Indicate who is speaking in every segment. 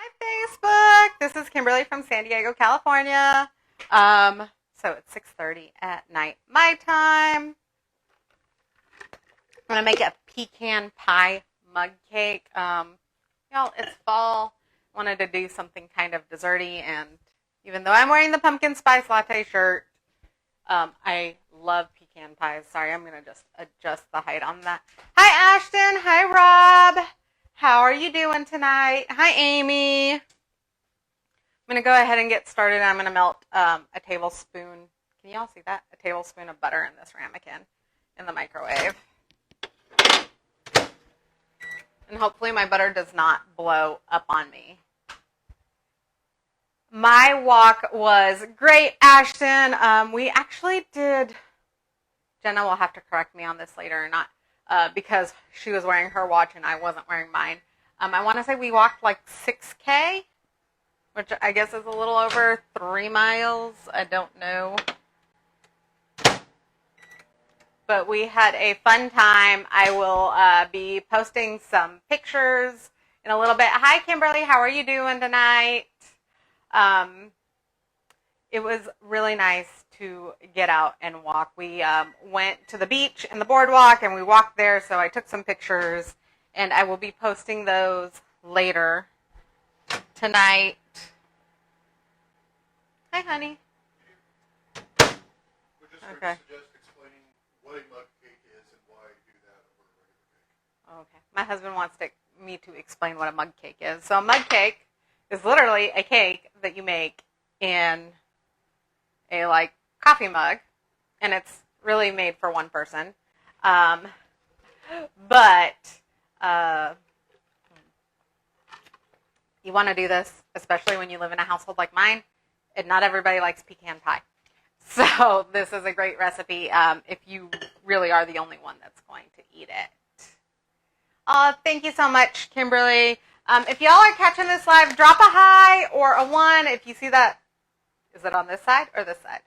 Speaker 1: Hi, Facebook. This is Kimberly from San Diego, California. So it's 6:30 at night, my time. I'm gonna make a pecan pie mug cake. Y'all, it's fall. Wanted to do something kind of desserty, and even though I'm wearing the pumpkin spice latte shirt, I love pecan pies. Sorry, I'm gonna just adjust the height on that. Hi, Ashton. Hi, Rob. How are you doing tonight? Hi, Amy. I'm going to go ahead and get started. I'm going to melt a tablespoon. Can you all see that? A tablespoon of butter in this ramekin in the microwave. And hopefully my butter does not blow up on me. My walk was great, Ashton. We actually did, Jenna will have to correct me on this later or not. Because she was wearing her watch and I wasn't wearing mine. I want to say we walked like 6K, which I guess is a little over 3 miles. I don't know. But we had a fun time. I will be posting some pictures in a little bit. Hi, Kimberly. How are you doing tonight? It was really nice to get out and walk. We went to the beach and the boardwalk and we walked there, so I took some pictures and I will be posting those later tonight. Hi, honey.
Speaker 2: Would just suggest explaining what a mug cake is and why you do that over a regular cake.
Speaker 1: Okay. My husband wants me to explain what a mug cake is. So a mug cake is literally a cake that you make in a coffee mug, and it's really made for one person. But you want to do this, especially when you live in a household like mine, and not everybody likes pecan pie. So this is a great recipe if you really are the only one that's going to eat it. Thank you so much, Kimberly. If y'all are catching this live, drop a hi or a 1 if you see that. Is it on this side or this side?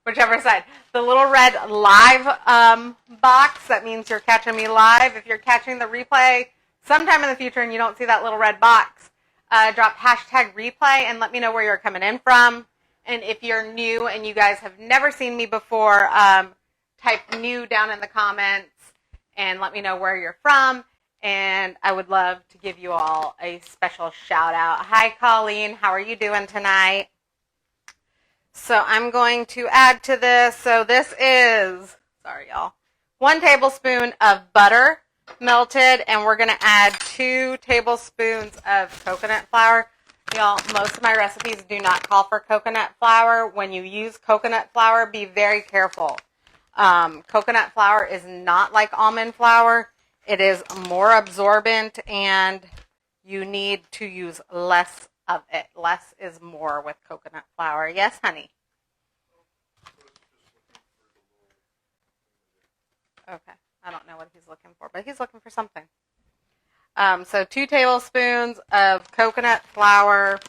Speaker 1: Whichever side. The little red live box, that means you're catching me live. If you're catching the replay sometime in the future and you don't see that little red box, drop hashtag replay and let me know where you're coming in from. And if you're new and you guys have never seen me before, type new down in the comments and let me know where you're from. And I would love to give you all a special shout out. Hi, Colleen. How are you doing tonight? So I'm going to add to this. So this is, sorry y'all, 1 tablespoon of butter melted, and we're going to add 2 tablespoons of coconut flour. Y'all, most of my recipes do not call for coconut flour. When you use coconut flour, be very careful. Coconut flour is not like almond flour. It is more absorbent, and you need to use less of it. Less is more with coconut flour. Yes, honey? Okay. I don't know what he's looking for, but he's looking for something. So 2 tablespoons of coconut flour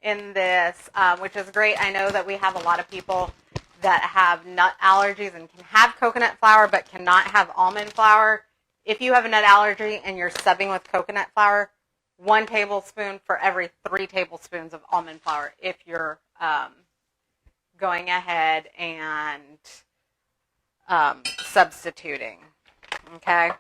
Speaker 1: in this, which is great. I know that we have a lot of people that have nut allergies and can have coconut flour but cannot have almond flour. If you have a nut allergy and you're subbing with coconut flour, 1 tablespoon for every 3 tablespoons of almond flour if you're going ahead and substituting. Okay?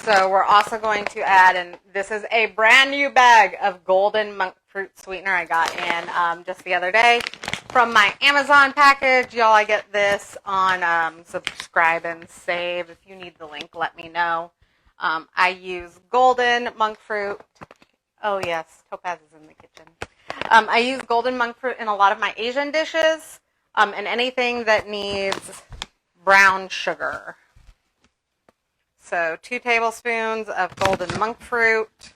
Speaker 1: So we're also going to add, and this is a brand new bag of golden monk fruit sweetener I got in just the other day from my Amazon package. Y'all, I get this on subscribe and save. If you need the link, let me know. I use golden monk fruit. Oh, yes. Topaz is in the kitchen. I use golden monk fruit in a lot of my Asian dishes and anything that needs brown sugar. So 2 tablespoons of golden monk fruit.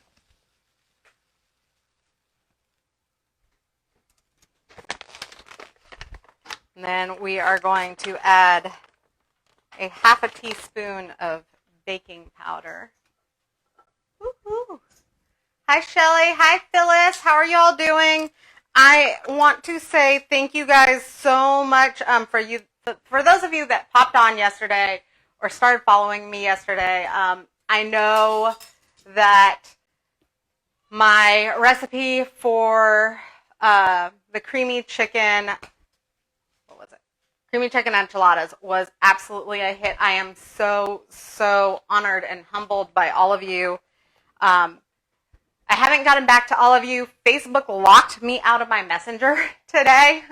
Speaker 1: And then we are going to add a 1/2 teaspoon of baking powder. Woo-hoo. Hi, Shelly. Hi, Phyllis. How are y'all doing? I want to say thank you guys so much for those of you that popped on yesterday or started following me yesterday. I know that My recipe for the creamy chicken, what was it? Creamy chicken enchiladas was absolutely a hit. I am so, so honored and humbled by all of you. I haven't gotten back to all of you. Facebook locked me out of my messenger today.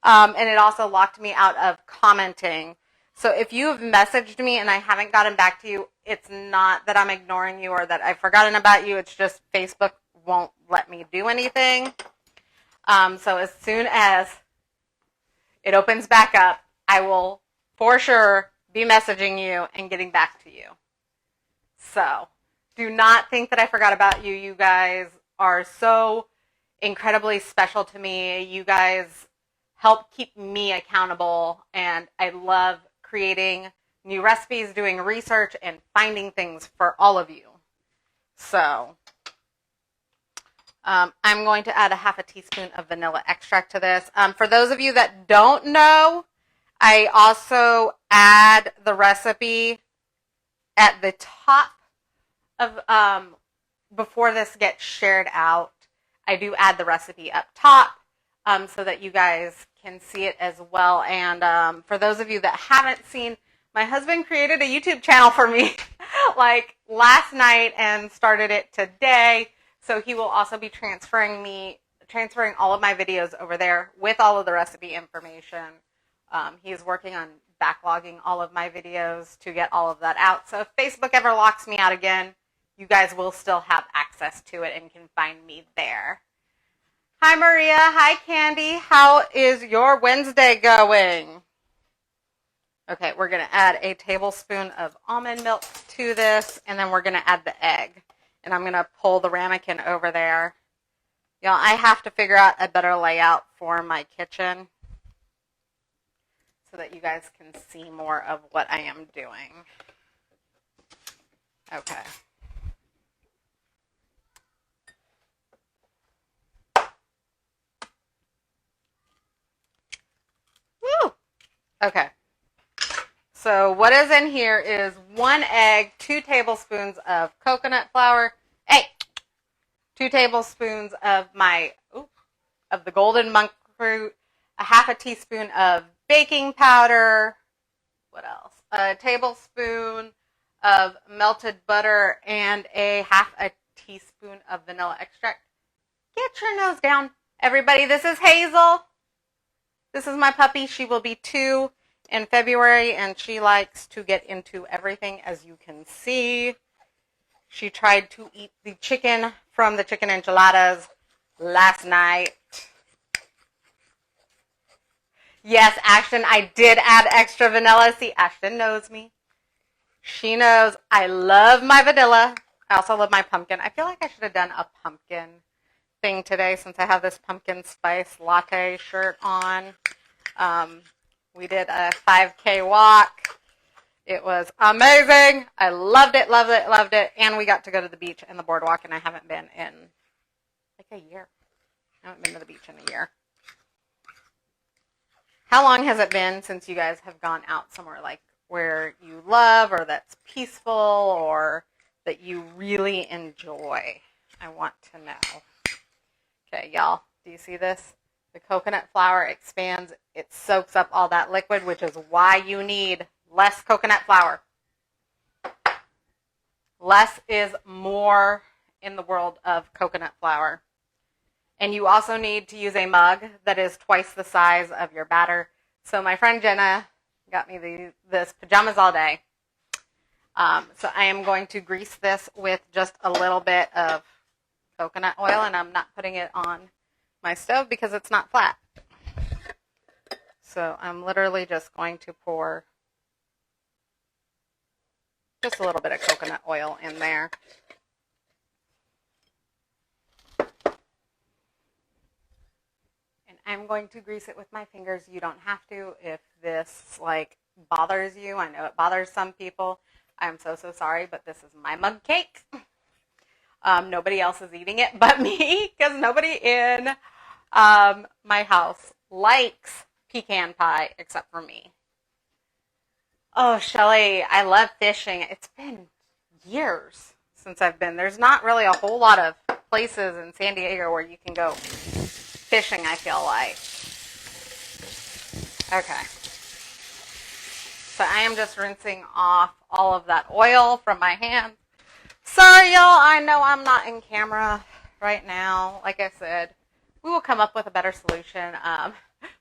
Speaker 1: And it also locked me out of commenting. So if you have messaged me and I haven't gotten back to you, it's not that I'm ignoring you or that I've forgotten about you. It's just Facebook won't let me do anything. So as soon as it opens back up, I will for sure be messaging you and getting back to you. So do not think that I forgot about you. You guys are so incredibly special to me. You guys help keep me accountable, and I love creating new recipes, doing research, and finding things for all of you. So I'm going to add a half a teaspoon of vanilla extract to this. For those of you that don't know, I also add the recipe at the top of, before this gets shared out, I do add the recipe up top so that you guys can see it as well. And for those of you that haven't seen, my husband created a YouTube channel for me like last night and started it today. So he will also be transferring all of my videos over there with all of the recipe information. He's working on backlogging all of my videos to get all of that out. So if Facebook ever locks me out again, you guys will still have access to it and can find me there. Hi, Maria. Hi, Candy. How is your Wednesday going? Okay, we're going to add a tablespoon of almond milk to this, and then we're going to add the egg. And I'm going to pull the ramekin over there. Y'all, I have to figure out a better layout for my kitchen so that you guys can see more of what I am doing. Okay. Woo! Okay. So what is in here is 1 egg, 2 tablespoons of coconut flour, 2 tablespoons of of the golden monk fruit, a half a teaspoon of baking powder, what else? A tablespoon of melted butter and a half a teaspoon of vanilla extract. Get your nose down, everybody. This is Hazel. This is my puppy. She will be 2 in February, and she likes to get into everything, as you can see. She tried to eat the chicken from the chicken enchiladas last night. Yes, Ashton, I did add extra vanilla. See, Ashton knows me. She knows I love my vanilla. I also love my pumpkin. I feel like I should have done a pumpkin thing today since I have this pumpkin spice latte shirt on. We did a 5K walk. It was amazing. I loved it, loved it, loved it. And we got to go to the beach and the boardwalk, and I haven't been in like a year. I haven't been to the beach in a year. How long has it been since you guys have gone out somewhere like where you love or that's peaceful or that you really enjoy? I want to know. Okay, y'all, do you see this? The coconut flour expands. It soaks up all that liquid, which is why you need less coconut flour. Less is more in the world of coconut flour. And you also need to use a mug that is twice the size of your batter. So my friend Jenna got me this pajamas all day. So I am going to grease this with just a little bit of coconut oil, and I'm not putting it on my stove because it's not flat. So I'm literally just going to pour just a little bit of coconut oil in there. And I'm going to grease it with my fingers. You don't have to if this bothers you. I know it bothers some people. I'm so sorry, but this is my mug cake. Nobody else is eating it but me because nobody in my house likes pecan pie except for me. Oh, Shelly, I love fishing. It's been years since I've been. There's not really a whole lot of places in San Diego where you can go fishing, I feel like. Okay. So I am just rinsing off all of that oil from my hands. Sorry, y'all. I know I'm not in camera right now. Like I said, we will come up with a better solution.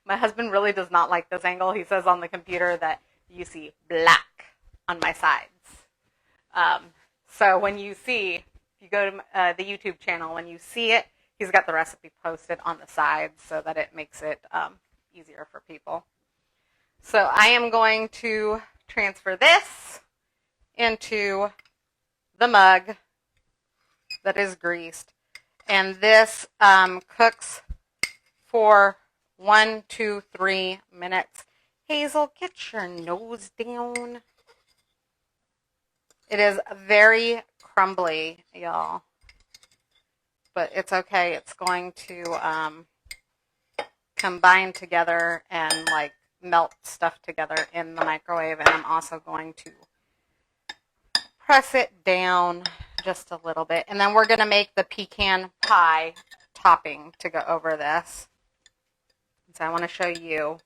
Speaker 1: My husband really does not like this angle. He says on the computer that you see black on my sides. So when you see, if you go to the YouTube channel, when you see it, he's got the recipe posted on the sides so that it makes it easier for people. So I am going to transfer this into the mug that is greased. And this cooks for 1, 2, 3 minutes. Hazel, get your nose down. It is very crumbly, y'all. But it's okay. It's going to combine together and like melt stuff together in the microwave. And I'm also going to press it down just a little bit. And then we're going to make the pecan pie topping to go over this. So I want to show you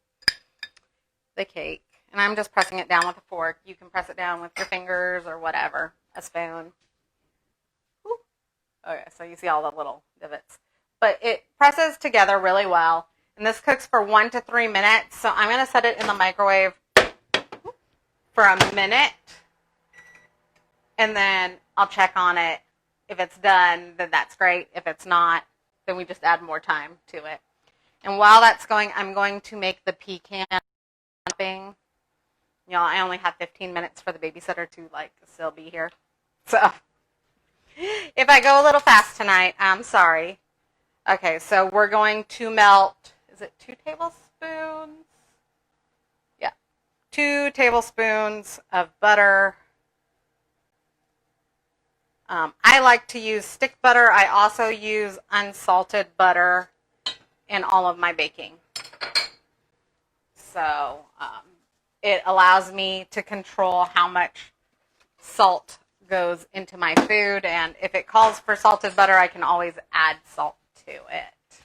Speaker 1: the cake. And I'm just pressing it down with a fork. You can press it down with your fingers or whatever, a spoon. Woo. Okay, so you see all the little divots. But it presses together really well. And this cooks for 1 to 3 minutes. So I'm going to set it in the microwave for a minute. And then I'll check on it. If it's done, then that's great. If it's not, then we just add more time to it. And while that's going, I'm going to make the pecan topping. You know, I only have 15 minutes for the babysitter to like still be here. So if I go a little fast tonight, I'm sorry. Okay, so we're going to melt, is it 2 tablespoons? Yeah, 2 tablespoons of butter. I like to use stick butter. I also use unsalted butter in all of my baking. So it allows me to control how much salt goes into my food. And if it calls for salted butter, I can always add salt to it.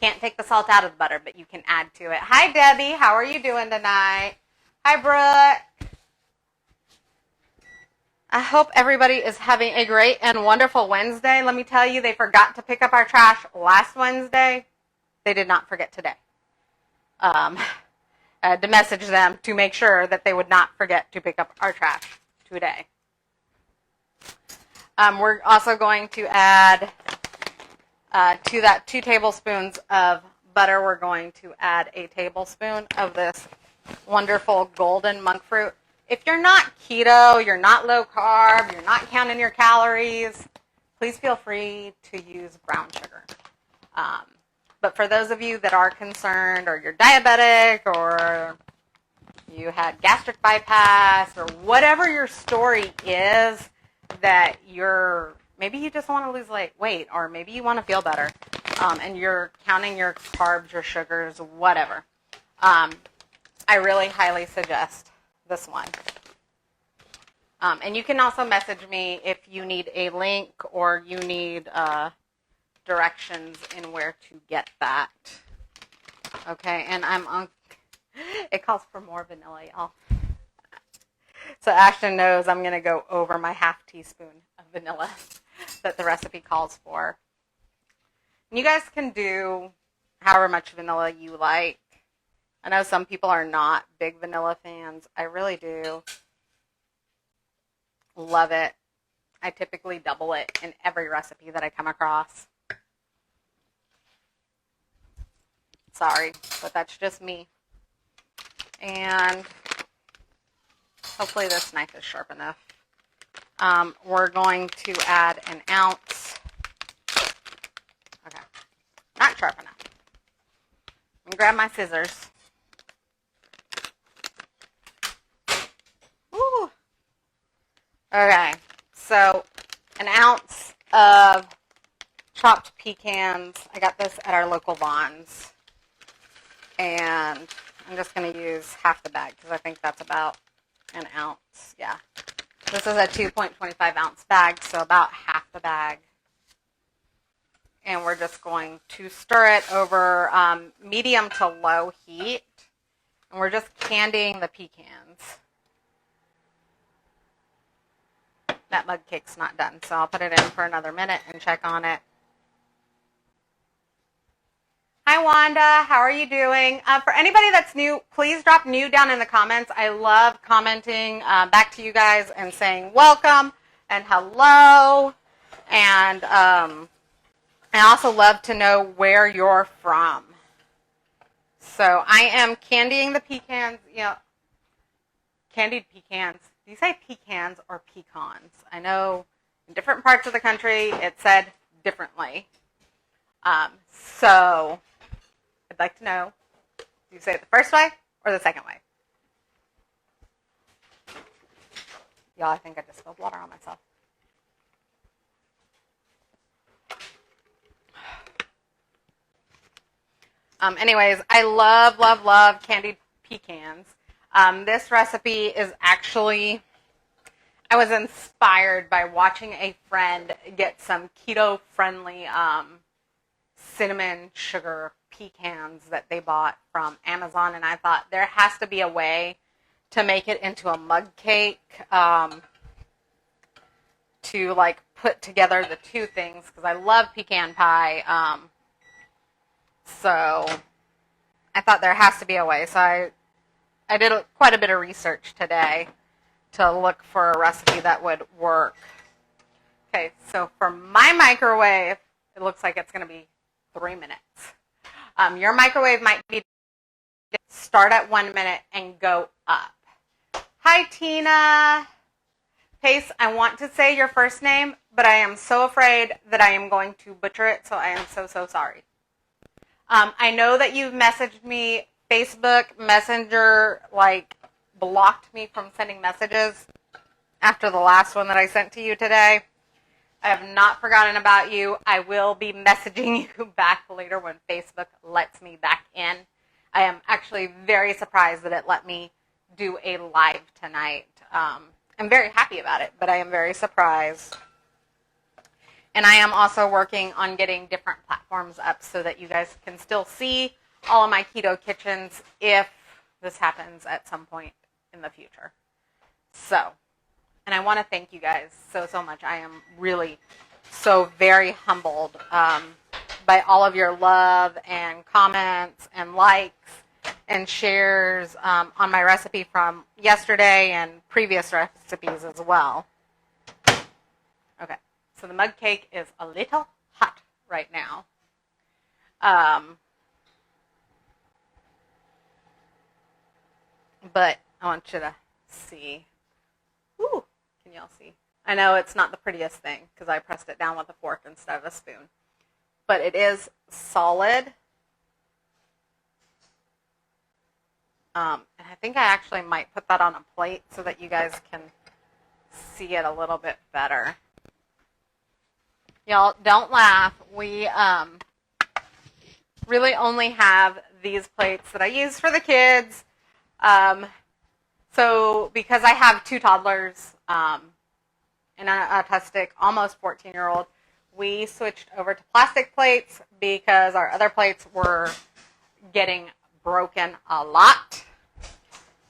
Speaker 1: Can't take the salt out of the butter, but you can add to it. Hi, Debbie. How are you doing tonight? Hi, Brooke. I hope everybody is having a great and wonderful Wednesday. Let me tell you, they forgot to pick up our trash last Wednesday. They did not forget today. To message them to make sure that they would not forget to pick up our trash today. We're also going to add to that 2 tablespoons of butter, we're going to add a tablespoon of this wonderful golden monk fruit. If you're not keto, you're not low carb, you're not counting your calories, please feel free to use brown sugar. But for those of you that are concerned, or you're diabetic, or you had gastric bypass, or whatever your story is, that maybe you just want to lose weight, or maybe you want to feel better, and you're counting your carbs, your sugars, whatever, I really highly suggest this one. And you can also message me if you need a link or you need directions in where to get that. Okay, and it calls for more vanilla, y'all. So Ashton knows I'm going to go over my half teaspoon of vanilla that the recipe calls for. And you guys can do however much vanilla you like. I know some people are not big vanilla fans. I really do love it. I typically double it in every recipe that I come across. Sorry, but that's just me. And hopefully this knife is sharp enough. We're going to add an ounce. Okay, not sharp enough. I'm gonna grab my scissors. Woo. Okay, so an ounce of chopped pecans. I got this at our local Vons. And I'm just going to use half the bag because I think that's about an ounce. Yeah. This is a 2.25 ounce bag, so about half the bag. and we're just going to stir it over medium to low heat. And we're just candying the pecans. That mug cake's not done, so I'll put it in for another minute and check on it. Hi, Wanda. How are you doing? For anybody that's new, please drop new down in the comments. I love commenting back to you guys and saying welcome and hello. And I also love to know where you're from. So I am candying the pecans. Candied pecans. Do you say pecans or pecans? I know in different parts of the country it said differently. So I'd like to know, do you say it the first way or the second way? Y'all, I think I just spilled water on myself. Anyways, I love, love, love candied pecans. This recipe is actually, I was inspired by watching a friend get some keto-friendly cinnamon sugar pecans that they bought from Amazon, and I thought there has to be a way to make it into a mug cake to like put together the two things, because I love pecan pie. So I thought there has to be a way. So I did quite a bit of research today to look for a recipe that would work. Okay, so for my microwave, it looks like it's going to be 3 minutes. Your microwave might be start at 1 minute and go up. Hi, Tina. Pace, I want to say your first name, but I am so afraid that I am going to butcher it, so I am so, so sorry. I know that you've messaged me, Facebook, Messenger, like blocked me from sending messages after the last one that I sent to you today. I have not forgotten about you. I will be messaging you back later when Facebook lets me back in. I am actually very surprised that it let me do a live tonight. I'm very happy about it, but I am very surprised. And I am also working on getting different platforms up so that you guys can still see all of my keto kitchens if this happens at some point in the future. So, and I want to thank you guys so, so much. I am really so very humbled by all of your love and comments and likes and shares on my recipe from yesterday and previous recipes as well. Okay. So the mug cake is a little hot right now. But I want you to see. Ooh, can y'all see? I know it's not the prettiest thing because I pressed it down with a fork instead of a spoon. But it is solid. And I think I actually might put that on a plate so that you guys can see it a little bit better. Y'all, don't laugh. We really only have these plates that I use for the kids. So because I have 2 toddlers and an autistic, almost 14-year-old, we switched over to plastic plates because our other plates were getting broken a lot.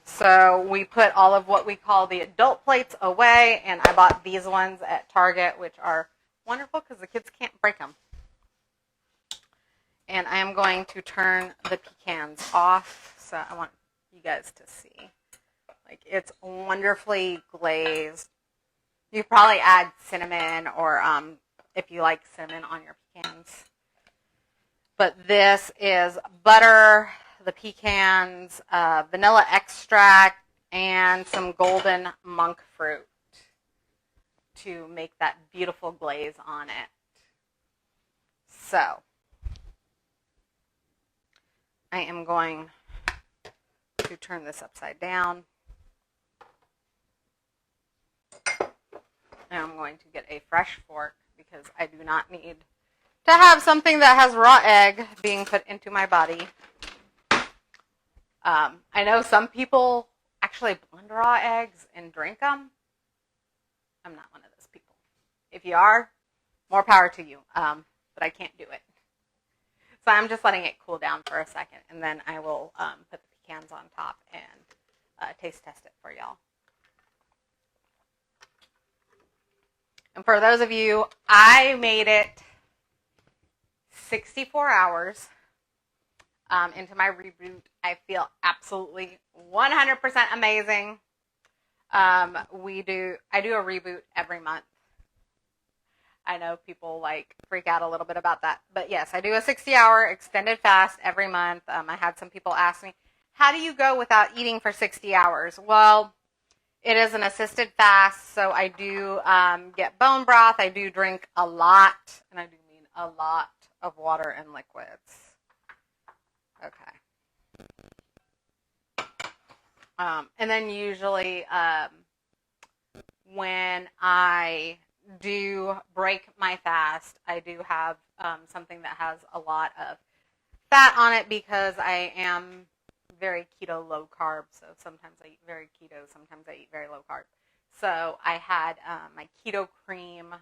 Speaker 1: So we put all of what we call the adult plates away, and I bought these ones at Target, which are wonderful because the kids can't break them. And I am going to turn the pecans off, so I want you guys to see. Like, it's wonderfully glazed. You probably add cinnamon or if you like cinnamon on your pecans. But this is butter, the pecans, vanilla extract, and some golden monk fruit to make that beautiful glaze on it. So, I am going to turn this upside down. And I'm going to get a fresh fork because I do not need to have something that has raw egg being put into my body. I know some people actually blend raw eggs and drink them. I'm not one of those people. If you are, more power to you. but I can't do it. So I'm just letting it cool down for a second, and then I will put the pecans on top and taste test it for y'all. And for those of you, I made it 64 hours into my reboot. I feel absolutely 100% amazing. I do a reboot every month. I know people freak out a little bit about that, but yes, I do a 60-hour extended fast every month. I had some people ask me, how do you go without eating for 60 hours? Well, it is an assisted fast, so I do get bone broth. I do drink a lot, and I do mean a lot of water and liquids. Okay. And then usually when I do break my fast, I do have something that has a lot of fat on it because I am very keto low carb. So sometimes I eat very keto, sometimes I eat very low carb. So I had my keto cream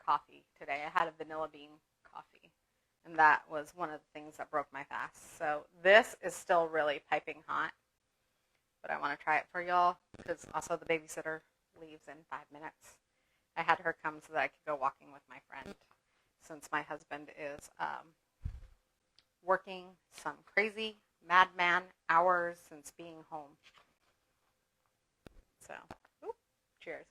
Speaker 1: coffee today. I had a vanilla bean coffee, and that was one of the things that broke my fast. So this is still really piping hot, but I want to try it for y'all because also the babysitter leaves in 5 minutes. I had her come so that I could go walking with my friend since my husband is working some crazy madman hours since being home. So, cheers.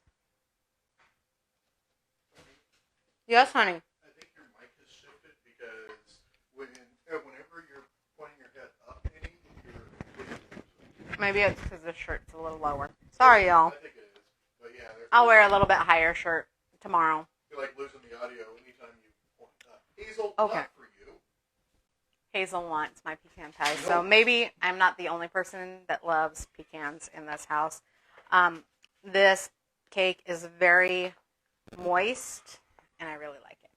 Speaker 1: Yes, honey.
Speaker 2: I think your mic has shifted because whenever you're pointing your head up, Annie, you're...
Speaker 1: Maybe it's because the shirt's a little lower. Sorry, y'all.
Speaker 2: I think it is. But yeah,
Speaker 1: I'll wear a little bit higher shirt tomorrow.
Speaker 2: You're losing the audio anytime you point up. Hazel,
Speaker 1: Okay.
Speaker 2: not for you.
Speaker 1: Hazel wants my pecan pie. So maybe I'm not the only person that loves pecans in this house. This cake is very moist, and I really like it.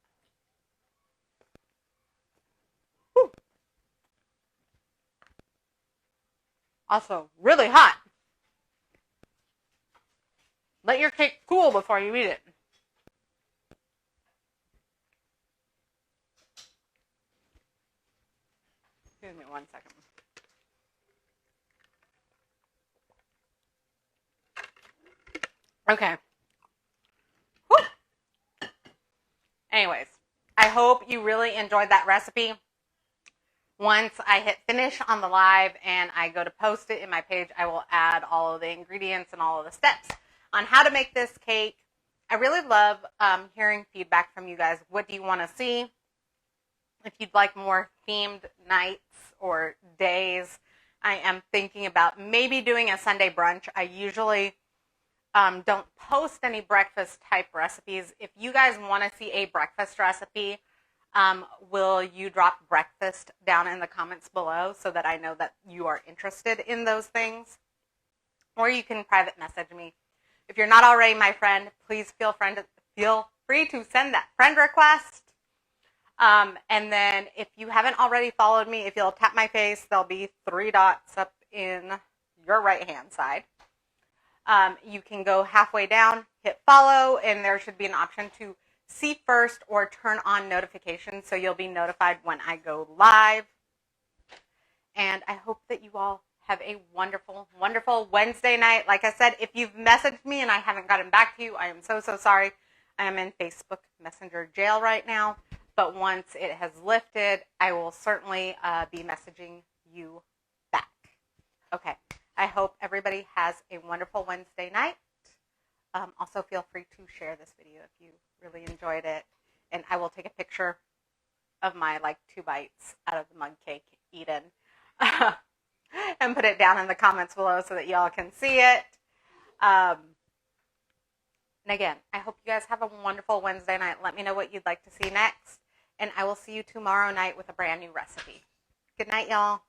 Speaker 1: Whew. Also, really hot. Let your cake cool before you eat it. Excuse me 1 second. Okay. Whew. Anyways, I hope you really enjoyed that recipe. Once I hit finish on the live and I go to post it in my page, I will add all of the ingredients and all of the steps on how to make this cake. I really love hearing feedback from you guys. What do you want to see? If you'd like more themed nights or days, I am thinking about maybe doing a Sunday brunch. I usually don't post any breakfast type recipes. If you guys want to see a breakfast recipe, will you drop breakfast down in the comments below so that I know that you are interested in those things? Or you can private message me. If you're not already my friend, please feel free to send that friend request. And then if you haven't already followed me, if you'll tap my face, there'll be 3 dots up in your right-hand side. You can go halfway down, hit follow, and there should be an option to see first or turn on notifications so you'll be notified when I go live. And I hope that you all have a wonderful, wonderful Wednesday night. Like I said, if you've messaged me and I haven't gotten back to you, I am so, so sorry. I am in Facebook Messenger jail right now. But once it has lifted, I will certainly be messaging you back. Okay. I hope everybody has a wonderful Wednesday night. Also, feel free to share this video if you really enjoyed it. And I will take a picture of my 2 bites out of the mug cake eaten and put it down in the comments below so that y'all can see it. And again, I hope you guys have a wonderful Wednesday night. Let me know what you'd like to see next. And I will see you tomorrow night with a brand new recipe. Good night, y'all.